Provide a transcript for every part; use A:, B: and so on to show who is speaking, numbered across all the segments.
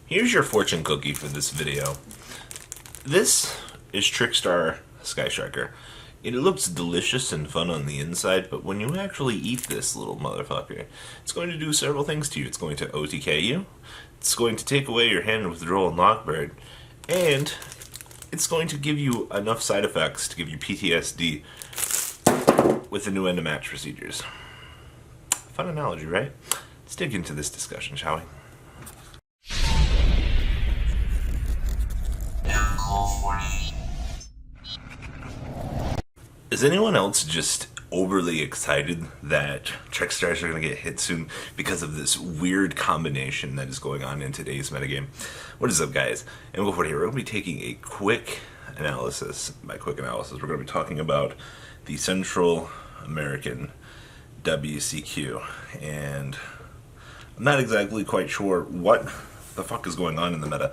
A: Here's your fortune cookie for this video. This is Trickstar Sky Striker. It looks delicious and fun on the inside, but when you actually eat this little motherfucker, it's going to do several things to you. It's going to OTK you, it's going to take away your hand withdrawal and lockbird, and it's going to give you enough side effects to give you PTSD with the new end of match procedures. Fun analogy, right? Let's dig into this discussion, shall we? Is anyone else just overly excited that Trickstars are going to get hit soon because of this weird combination that is going on in today's metagame? What is up, guys? And before here, we're going to be taking a quick analysis. By quick analysis, we're going to be talking about the Central American WCQ. And I'm not exactly quite sure what the fuck is going on in the meta.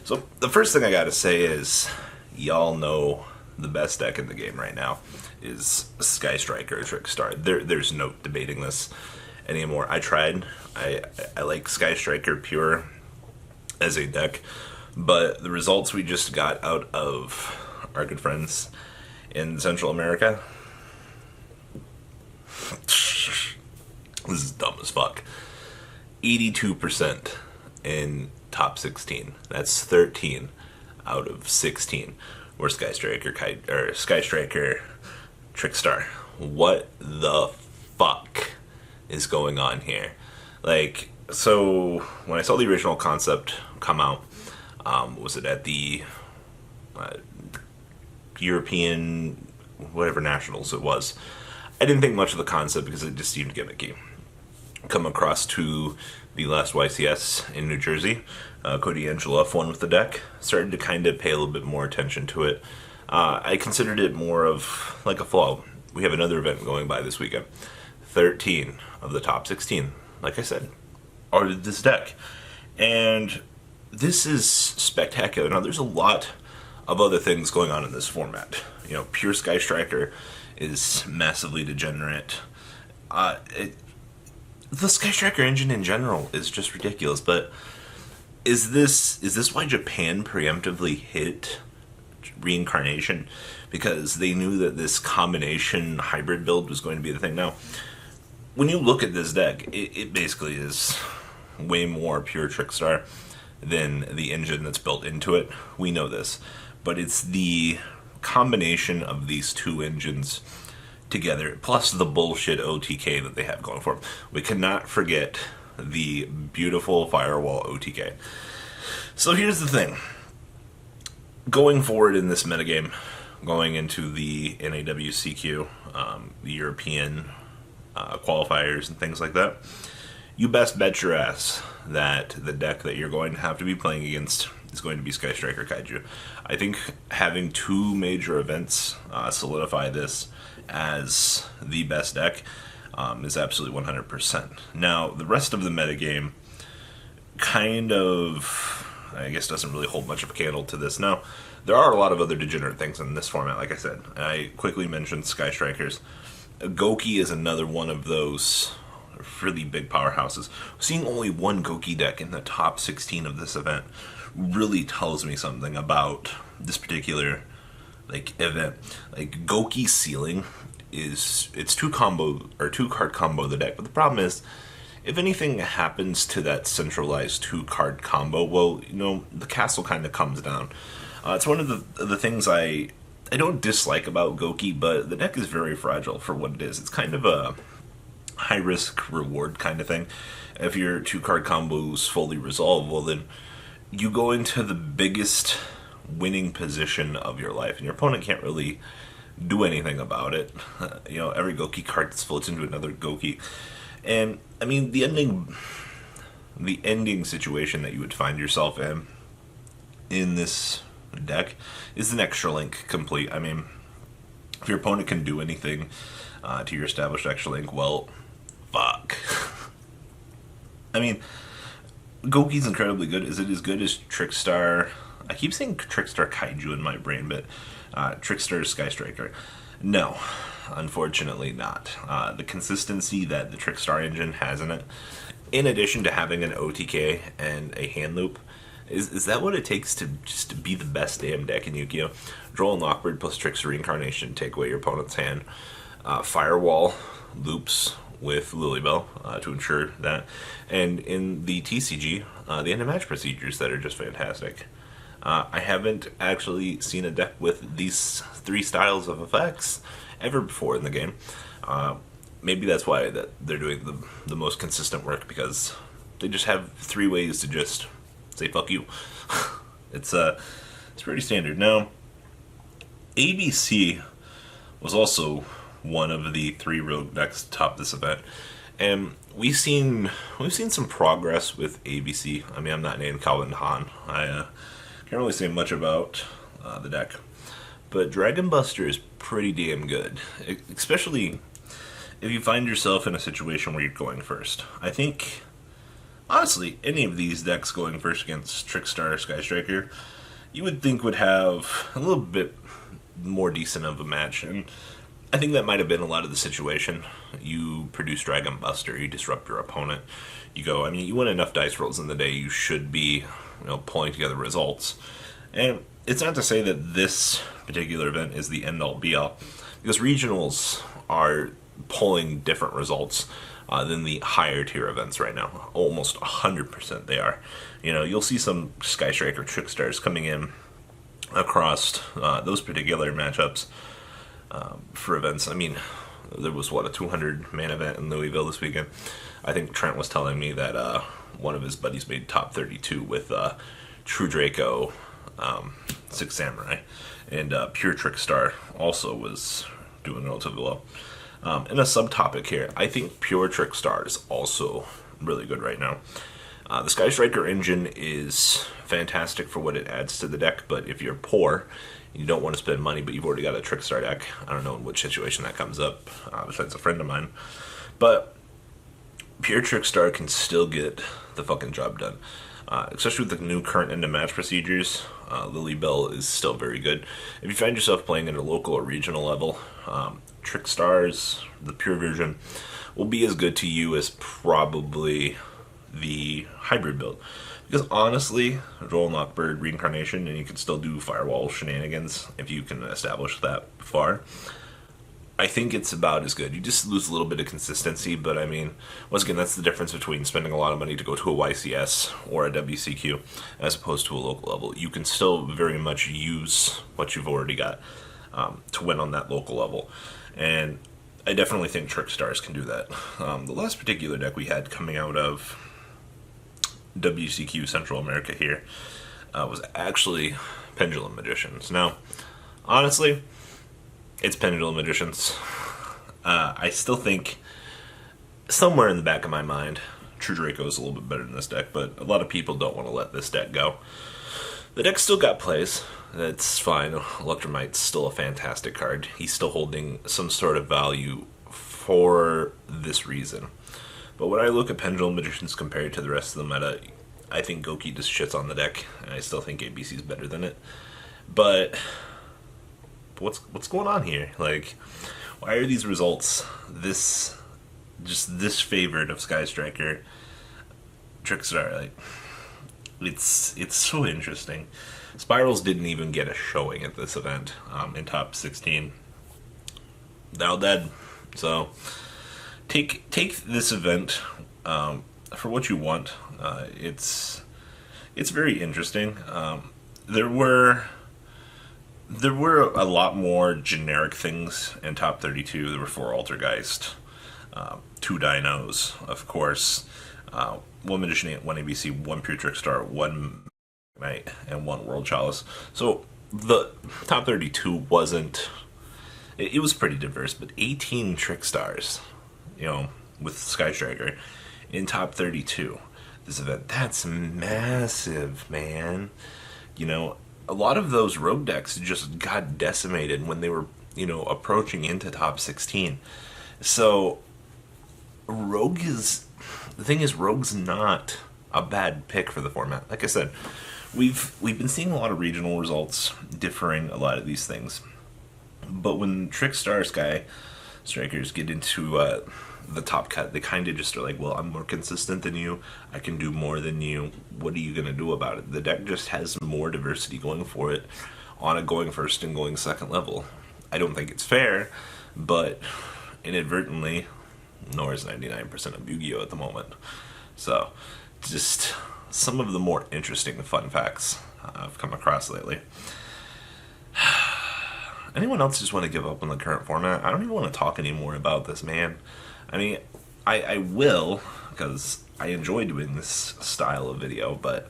A: So the first thing I got to say is, y'all know the best deck in the game right now is Sky Striker Trickstar. There's no debating this anymore. I tried. I like Sky Striker pure as a deck, but the results we just got out of our good friends in Central America, this is dumb as fuck. 82% in top 16. That's 13 out of 16. Or Sky Striker Trickstar. What the fuck is going on here? Like, so when I saw the original concept come out, was it at the European whatever nationals it was? I didn't think much of the concept because it just seemed gimmicky. Come across to the last YCS in New Jersey. Cody Angelo F1 with the deck. Started to kind of pay a little bit more attention to it. I considered it more of like a flow. We have another event going by this weekend. 13 of the top 16, like I said, are this deck. And this is spectacular. Now, there's a lot of other things going on in this format. You know, pure Sky Striker is massively degenerate. The Sky Striker engine in general is just ridiculous, but is this why Japan preemptively hit reincarnation? Because they knew that this combination hybrid build was going to be the thing. Now, when you look at this deck, it basically is way more pure Trickstar than the engine that's built into it. We know this, but it's the combination of these two engines together, plus the bullshit OTK that they have going for them. We cannot forget the beautiful Firewall OTK. So here's the thing. Going forward in this metagame, going into the NAWCQ, the European qualifiers and things like that, you best bet your ass that the deck that you're going to have to be playing against is going to be Sky Striker Kaiju. I think having two major events solidify this as the best deck is absolutely 100%. Now, the rest of the metagame kind of, I guess, doesn't really hold much of a candle to this. Now, there are a lot of other degenerate things in this format, like I said. I quickly mentioned Sky Strikers. Goki is another one of those really big powerhouses. Seeing only one Goki deck in the top 16 of this event really tells me something about this particular event. Like, Goki ceiling is, it's two card combo the deck, but the problem is, if anything happens to that centralized 2-card combo, well, you know, the castle kind of comes down. It's one of the things I don't dislike about Goki, but the deck is very fragile for what it is. It's kind of a high-risk reward kind of thing. If your 2-card combos fully resolve, well then you go into the biggest winning position of your life, and your opponent can't really do anything about it. You know, every Goki card floats into another Goki. And, I mean, the ending situation that you would find yourself in this deck is an extra link complete. I mean, if your opponent can do anything to your established extra link, well, fuck. I mean, Goki's incredibly good. Is it as good as Trickstar? I keep saying Trickstar Kaiju in my brain, but Trickstar Sky Striker. No, unfortunately not. The consistency that the Trickstar engine has in it in addition to having an OTK and a hand loop, is that what it takes to just to be the best damn deck in Yu-Gi-Oh? Droll and Lockbird plus Trickstar Reincarnation take away your opponent's hand. Firewall loops with Lilybell to ensure that. And in the TCG, the end of match procedures that are just fantastic. I haven't actually seen a deck with these three styles of effects ever before in the game. Maybe that's why that they're doing the most consistent work, because they just have three ways to just say fuck you. It's pretty standard. Now, ABC was also one of the three rogue decks to top this event, and we've seen some progress with ABC. I mean, I'm not named Calvin Han. I can't really say much about the deck, but Dragon Buster is pretty damn good, especially if you find yourself in a situation where you're going first. I think, honestly, any of these decks going first against Trickstar Sky Striker, you would think would have a little bit more decent of a match, and I think that might have been a lot of the situation. You produce Dragon Buster, you disrupt your opponent, you go, I mean, you win enough dice rolls in the day, you should be, pulling together results. And it's not to say that this particular event is the end-all be-all, because regionals are pulling different results than the higher tier events right now. Almost 100% they are. You'll see some Sky Striker Trickstars coming in across those particular matchups for events. I mean, there was, a 200-man event in Louisville this weekend. I think Trent was telling me that one of his buddies made top 32 with True Draco, Six Samurai, and Pure Trickstar also was doing relatively well. And a subtopic here, I think Pure Trickstar is also really good right now. The Sky Striker engine is fantastic for what it adds to the deck, but if you're poor, you don't want to spend money, but you've already got a Trickstar deck, I don't know in which situation that comes up, besides a friend of mine, but Pure Trickstar can still get the fucking job done. Especially with the new current end of match procedures, Lilybell is still very good. If you find yourself playing at a local or regional level, Trickstars, the pure version, will be as good to you as probably the hybrid build. Because honestly, Droll and Lockbird Reincarnation, and you can still do Firewall shenanigans if you can establish that far, I think it's about as good. You just lose a little bit of consistency, but I mean, once again, that's the difference between spending a lot of money to go to a YCS or a WCQ as opposed to a local level. You can still very much use what you've already got to win on that local level. And I definitely think Trickstars can do that. The last particular deck we had coming out of WCQ Central America here was actually Pendulum Magicians. Now, honestly, it's Pendulum Magicians. I still think, somewhere in the back of my mind, True Draco is a little bit better than this deck, but a lot of people don't want to let this deck go. The deck's still got plays. That's fine. Electromite's still a fantastic card. He's still holding some sort of value for this reason. But when I look at Pendulum Magicians compared to the rest of the meta, I think Goki just shits on the deck, and I still think ABC is better than it. But what's going on here? Like, why are these results this favored of Sky Striker Trickstar? Like, it's so interesting. Spirals didn't even get a showing at this event in top 16. They're all dead. So take this event for what you want. It's very interesting. There were a lot more generic things in top 32. There were 4 Altergeist, 2 Dinos, of course, 1 Magician 8, 1 ABC, 1 Pure Trickstar, 1 Knight, and 1 World Chalice. So the top 32 wasn't... It was pretty diverse, but 18 Trickstars, with Sky Striker in top 32 this event. That's massive, man. A lot of those rogue decks just got decimated when they were, approaching into top 16. So, the thing is, Rogue's not a bad pick for the format. Like I said, we've been seeing a lot of regional results differing a lot of these things. But when Trickstar Sky Strikers get into the top cut. They kind of just are like, well, I'm more consistent than you. I can do more than you. What are you going to do about it? The deck just has more diversity going for it on a going first and going second level. I don't think it's fair, but inadvertently, nor is 99% of Yu-Gi-Oh! At the moment. So, just some of the more interesting fun facts I've come across lately. Anyone else just want to give up on the current format? I don't even want to talk anymore about this, man. I mean, I will, because I enjoy doing this style of video, but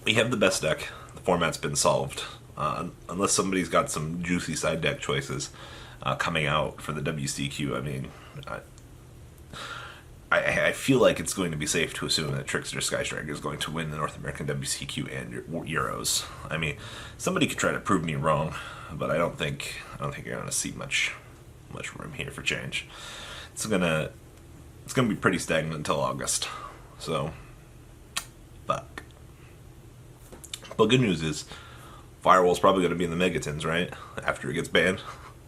A: we have the best deck. The format's been solved. Unless somebody's got some juicy side deck choices coming out for the WCQ, I mean, I feel like it's going to be safe to assume that Trickstar Sky Strikers is going to win the North American WCQ and Euros. I mean, somebody could try to prove me wrong, but I don't think you're going to see much room here for change. It's gonna be pretty stagnant until August. So, fuck. But good news is, Firewall's probably going to be in the Megatons, right? After it gets banned.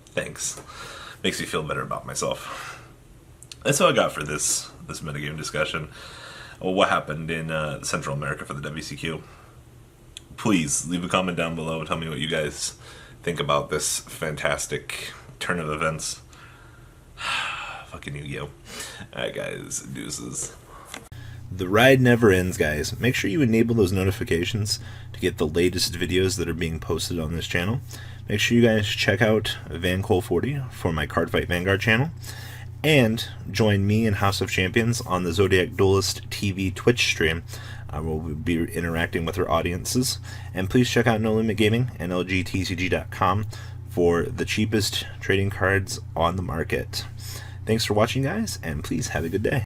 A: Thanks. Makes me feel better about myself. That's all I got for this metagame discussion. Well, what happened in Central America for the WCQ? Please leave a comment down below. Tell me what you guys think about this fantastic turn of events. Fucking Yu-Gi-Oh! Alright guys, deuces. The ride never ends, guys. Make sure you enable those notifications to get the latest videos that are being posted on this channel. Make sure you guys check out VanCole40 for my Cardfight Vanguard channel. And join me and House of Champions on the Zodiac Duelist TV Twitch stream. We'll be interacting with our audiences. And please check out No Limit Gaming and LGTCG.com for the cheapest trading cards on the market. Thanks for watching, guys, and please have a good day.